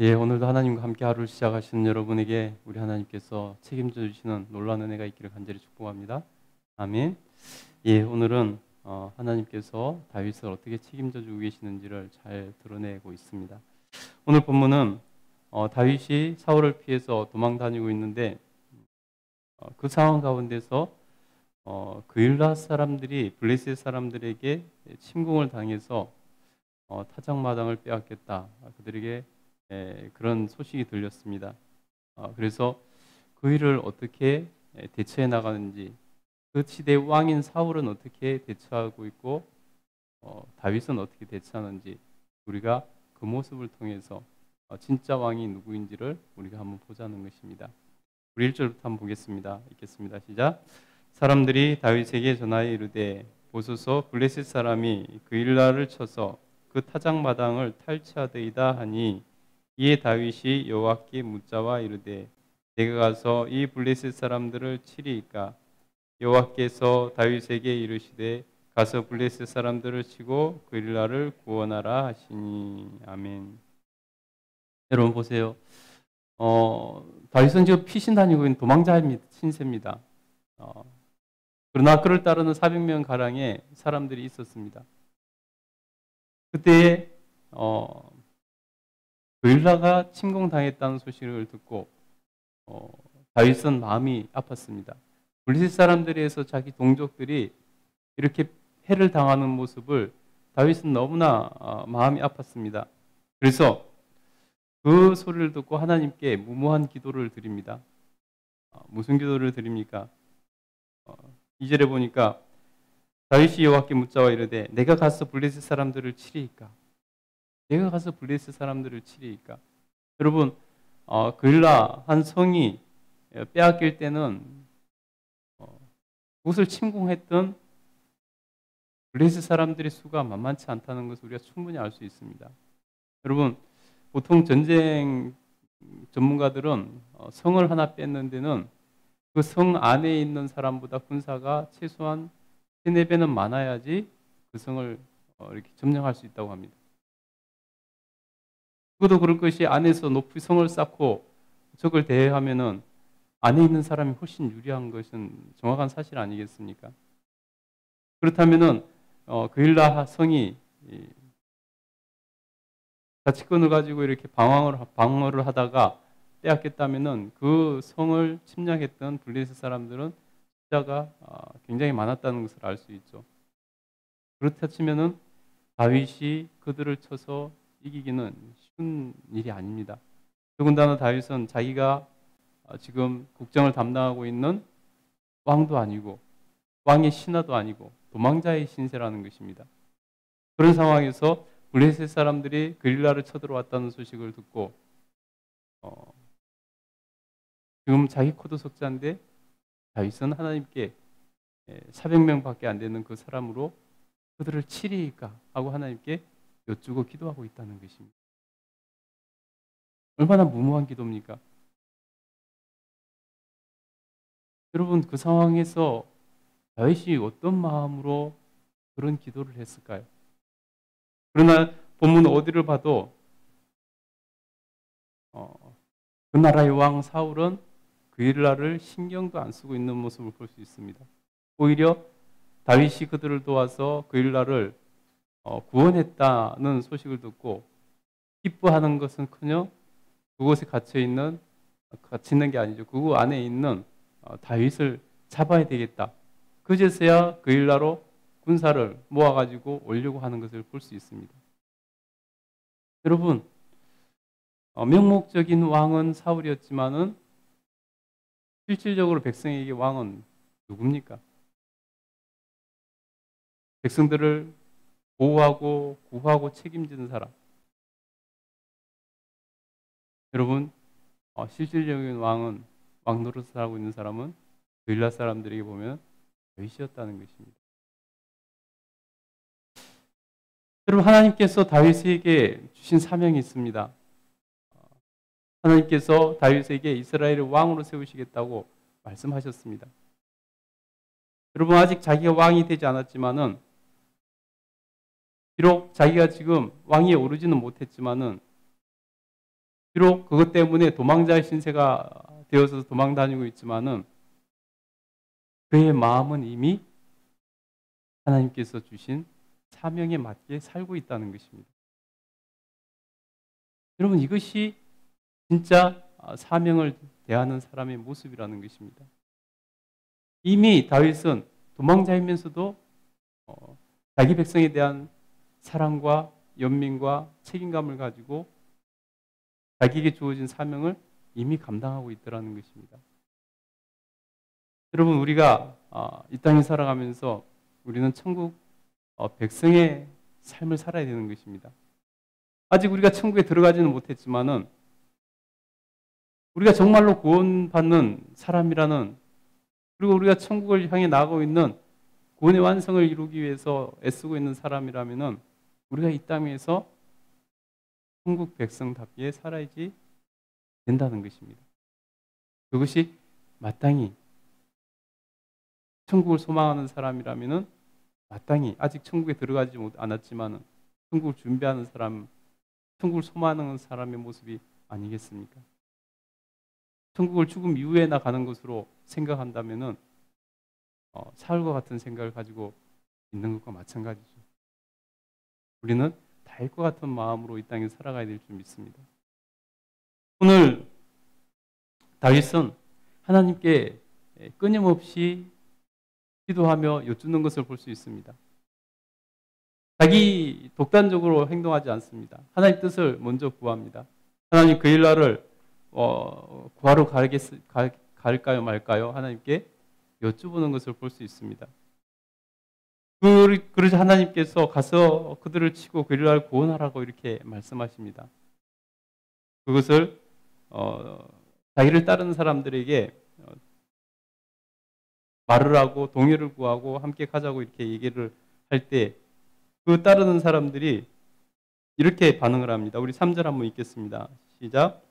예, 오늘도 하나님과 함께 하루를 시작하시는 여러분에게 우리 하나님께서 책임져 주시는 놀라운 은혜가 있기를 간절히 축복합니다. 아멘. 예, 오늘은 하나님께서 다윗을 어떻게 책임져 주고 계시는지를 잘 드러내고 있습니다. 오늘 본문은 다윗이 사울을 피해서 도망 다니고 있는데 그 상황 가운데서 그일라 사람들이 블레셋 사람들에게 침공을 당해서 타작마당을 빼앗겼다. 그들에게 그런 소식이 들렸습니다. 그래서 그 일을 어떻게 대처해 나가는지, 그 시대의 왕인 사울은 어떻게 대처하고 있고 다윗은 어떻게 대처하는지 우리가 그 모습을 통해서 진짜 왕이 누구인지를 우리가 한번 보자는 것입니다. 우리 1절부터 한번 보겠습니다. 읽겠습니다. 시작. 사람들이 다윗에게 전하여 이르되 보소서 블레셋 사람이 그일라를 쳐서 그 타작마당을 탈취하되이다 하니 이에 다윗이 여호와께 묻자와 이르되 내가 가서 이 블레셋 사람들을 치리이까? 여호와께서 다윗에게 이르시되 가서 블레셋 사람들을 치고 그일라를 구원하라 하시니. 아멘. 여러분 보세요. 다윗은 지금 피신 다니고 있는 도망자입니다. 신세입니다. 그러나 그를 따르는 400명 가량의 사람들이 있었습니다. 그때 그일라가 침공당했다는 소식을 듣고 다윗은 마음이 아팠습니다. 블레셋 사람들에 의해서 자기 동족들이 이렇게 해를 당하는 모습을 다윗은 너무나 마음이 아팠습니다. 그래서 그 소리를 듣고 하나님께 무모한 기도를 드립니다. 무슨 기도를 드립니까? 2절에 보니까 다윗이 여호와께 묻자와 이르되 내가 가서 블레셋 사람들을 치리이까? 내가 가서 블레셋 사람들을 치리이까? 여러분, 그일라 한 성이 빼앗길 때는 그곳을 침공했던 블레셋 사람들의 수가 만만치 않다는 것을 우리가 충분히 알 수 있습니다. 여러분, 보통 전쟁 전문가들은 성을 하나 뺏는 데는 그 성 안에 있는 사람보다 군사가 최소한 3-4배는 많아야지 그 성을 이렇게 점령할 수 있다고 합니다. 그것도 그럴 것이 안에서 높이 성을 쌓고 적을 대해하면은 안에 있는 사람이 훨씬 유리한 것은 정확한 사실 아니겠습니까? 그렇다면은 그일라 성이 자치권을 가지고 이렇게 방어를 하다가 빼앗겼다면은 그 성을 침략했던 블레셋 사람들은 숫자가 굉장히 많았다는 것을 알 수 있죠. 그렇다 치면은 다윗이 그들을 쳐서 이기기는 쉬운 일이 아닙니다. 더군다나 다윗은 자기가 지금 국정을 담당하고 있는 왕도 아니고 왕의 신하도 아니고 도망자의 신세라는 것입니다. 그런 상황에서 블레셋 사람들이 그릴라를 쳐들어왔다는 소식을 듣고 지금 자기 코도 석자인데 다윗은 하나님께 400명밖에 안 되는 그 사람으로 그들을 치리이까 하고 하나님께 여쭈고 기도하고 있다는 것입니다. 얼마나 무모한 기도입니까? 여러분, 그 상황에서 다윗이 어떤 마음으로 그런 기도를 했을까요? 그러나 본문 어디를 봐도 그 나라의 왕 사울은 그일라를 신경도 안 쓰고 있는 모습을 볼 수 있습니다. 오히려 다윗이 그들을 도와서 그일라를 구원했다는 소식을 듣고 기뻐하는 것은커녕 그곳에 갇혀 있는 게 아니죠. 그 안에 있는 다윗을 잡아야 되겠다. 그제서야 그일라로 군사를 모아가지고 오려고 하는 것을 볼 수 있습니다. 여러분, 명목적인 왕은 사울이었지만은 실질적으로 백성에게 왕은 누굽니까? 백성들을 보호하고 구하고 책임지는 사람. 여러분, 실질적인 왕은 왕 노릇을 하고 있는 사람은 그일라 사람들에게 보면 다윗이었다는 것입니다. 여러분, 하나님께서 다윗에게 주신 사명이 있습니다. 하나님께서 다윗에게 이스라엘의 왕으로 세우시겠다고 말씀하셨습니다. 여러분, 아직 자기가 왕이 되지 않았지만은 비록 자기가 지금 왕위에 오르지는 못했지만은 비록 그것 때문에 도망자의 신세가 되어서 도망 다니고 있지만은 그의 마음은 이미 하나님께서 주신 사명에 맞게 살고 있다는 것입니다. 여러분, 이것이 진짜 사명을 대하는 사람의 모습이라는 것입니다. 이미 다윗은 도망자이면서도 자기 백성에 대한 사랑과 연민과 책임감을 가지고 자기에게 주어진 사명을 이미 감당하고 있더라는 것입니다. 여러분, 우리가 이 땅에 살아가면서 우리는 천국 백성의 삶을 살아야 되는 것입니다. 아직 우리가 천국에 들어가지는 못했지만은 우리가 정말로 구원받는 사람이라는, 그리고 우리가 천국을 향해 나가고 있는 구원의 완성을 이루기 위해서 애쓰고 있는 사람이라면은 우리가 이 땅에서 천국 백성답게 살아야지 된다는 것입니다. 그것이 마땅히 천국을 소망하는 사람이라면은 마땅히 아직 천국에 들어가지 않았지만은 천국을 준비하는 사람, 천국을 소망하는 사람의 모습이 아니겠습니까? 천국을 죽음 이후에 나가는 것으로 생각한다면은 사흘과 같은 생각을 가지고 있는 것과 마찬가지죠. 우리는 다윗과 같은 마음으로 이 땅에 살아가야 될 줄 믿습니다. 오늘 다윗은 하나님께 끊임없이 기도하며 여쭙는 것을 볼 수 있습니다. 자기 독단적으로 행동하지 않습니다. 하나님 뜻을 먼저 구합니다. 하나님, 그 일날을 구하러 갈까요 말까요? 하나님께 여쭈보는 것을 볼 수 있습니다. 그러자 하나님께서 가서 그들을 치고 그 일날 구원하라고 이렇게 말씀하십니다. 그것을 자기를 따르는 사람들에게 말을 하고 동의를 구하고 함께 가자고 이렇게 얘기를 할 때 그 따르는 사람들이 이렇게 반응을 합니다. 우리 3절 한번 읽겠습니다. 시작.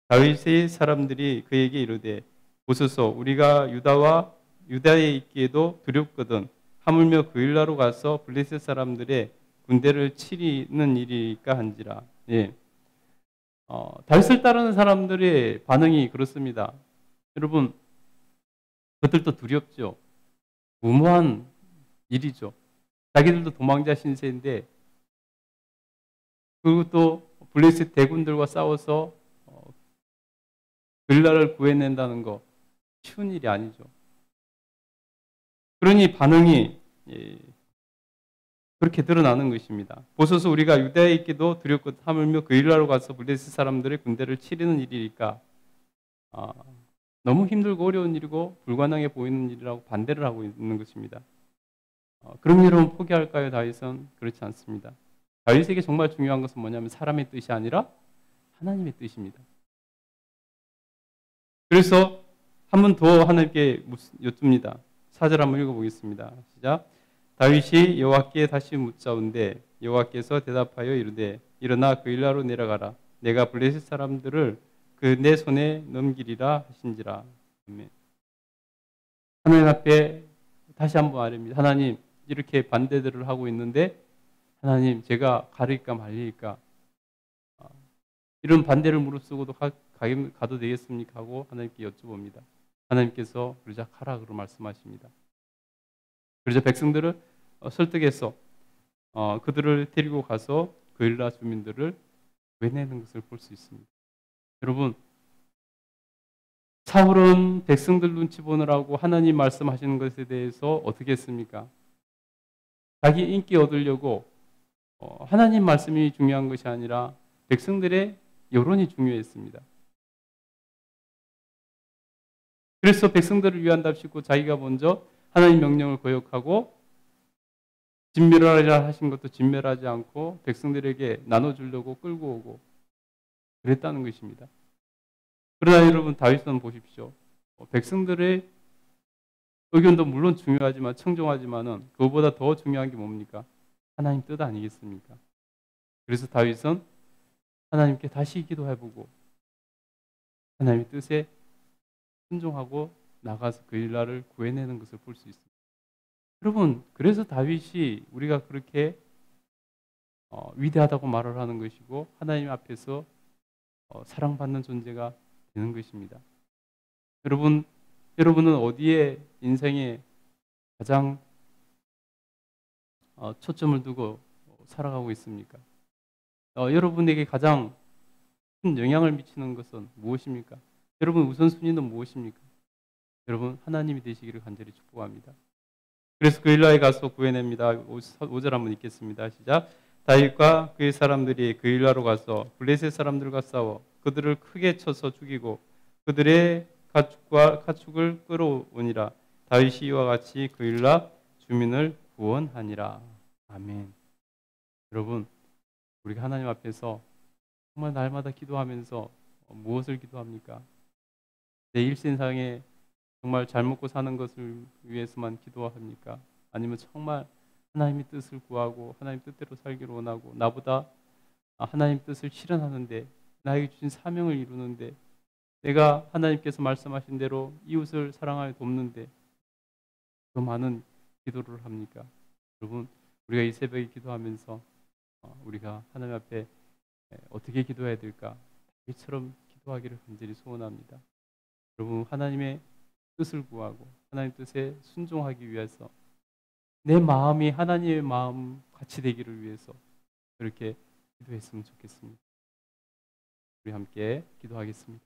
다윗의 사람들이 그에게 이르되 보소서, 우리가 유다에 있기에도 두렵거든 하물며 그 일나로 가서 블레셋 사람들의 군대를 치리는 일이니까 한지라. 예. 다윗을 따르는 사람들의 반응이 그렇습니다. 여러분, 그들도 두렵죠. 무모한 일이죠. 자기들도 도망자 신세인데, 그리고 또 블레셋 대군들과 싸워서 글라를 구해낸다는 거 쉬운 일이 아니죠. 그러니 반응이 그렇게 드러나는 것입니다. 보소서, 우리가 유다에 있기도 두렵고 하물며 그 일하러 가서 블레셋 사람들의 군대를 치르는 일이니까 너무 힘들고 어려운 일이고 불가능해 보이는 일이라고 반대를 하고 있는 것입니다. 그럼 여러분, 포기할까요? 다윗은 그렇지 않습니다. 다윗에게 정말 중요한 것은 뭐냐면 사람의 뜻이 아니라 하나님의 뜻입니다. 그래서 한 번 더 하나님께 여쭙니다. 4절 한번 읽어보겠습니다. 시작. 다윗이 여호와께 다시 묻자온데 여호와께서 대답하여 이르되 일어나 그 일라로 내려가라. 내가 블레셋 사람들을 그 내 손에 넘기리라 하신지라. 아멘. 하나님 앞에 다시 한번 말합니다. 하나님, 이렇게 반대들을 하고 있는데 하나님, 제가 가릴까 말릴까, 이런 반대를 무릅쓰고도 가도 되겠습니까? 하고 하나님께 여쭤봅니다. 하나님께서 그러자 가라 그러 말씀하십니다. 그러자 백성들을 설득해서 그들을 데리고 가서 그 일라 주민들을 외내는 것을 볼 수 있습니다. 여러분, 사울은 백성들 눈치 보느라고 하나님 말씀하시는 것에 대해서 어떻게 했습니까? 자기 인기 얻으려고 하나님 말씀이 중요한 것이 아니라 백성들의 여론이 중요했습니다. 그래서 백성들을 위한답시고 자기가 먼저 하나님 명령을 거역하고 진멸하라 하신 것도 진멸하지 않고 백성들에게 나눠주려고 끌고 오고 그랬다는 것입니다. 그러나 여러분, 다윗은 보십시오. 백성들의 의견도 물론 중요하지만 청정하지만은 그것보다 더 중요한 게 뭡니까? 하나님 뜻 아니겠습니까? 그래서 다윗은 하나님께 다시 기도해보고 하나님의 뜻에 순종하고 나가서 그 일날을 구해내는 것을 볼 수 있습니다. 여러분, 그래서 다윗이 우리가 그렇게 위대하다고 말을 하는 것이고 하나님 앞에서 사랑받는 존재가 되는 것입니다. 여러분은 어디에 인생에 가장 초점을 두고 살아가고 있습니까? 여러분에게 가장 큰 영향을 미치는 것은 무엇입니까? 여러분 우선순위는 무엇입니까? 여러분 하나님이 되시기를 간절히 축복합니다. 그래서 그일라에 가서 구해냅니다. 5절 한번 읽겠습니다. 시작. 다윗과 그의 사람들이 그일라로 가서 블레셋 사람들과 싸워 그들을 크게 쳐서 죽이고 그들의 가축을 끌어오니라. 다윗이 이와 같이 그일라 주민을 구원하니라. 아멘. 여러분, 우리가 하나님 앞에서 정말 날마다 기도하면서 무엇을 기도합니까? 내 일생상에 정말 잘 먹고 사는 것을 위해서만 기도합니까? 아니면 정말 하나님의 뜻을 구하고 하나님 뜻대로 살기를 원하고 나보다 하나님 뜻을 실현하는데 나에게 주신 사명을 이루는데 내가 하나님께서 말씀하신 대로 이웃을 사랑하여 돕는데 더 많은 기도를 합니까? 여러분, 우리가 이 새벽에 기도하면서 우리가 하나님 앞에 어떻게 기도해야 될까? 다윗처럼 기도하기를 간절히 소원합니다. 여러분, 하나님의 뜻을 구하고 하나님 뜻에 순종하기 위해서 내 마음이 하나님의 마음 같이 되기를 위해서 그렇게 기도했으면 좋겠습니다. 우리 함께 기도하겠습니다.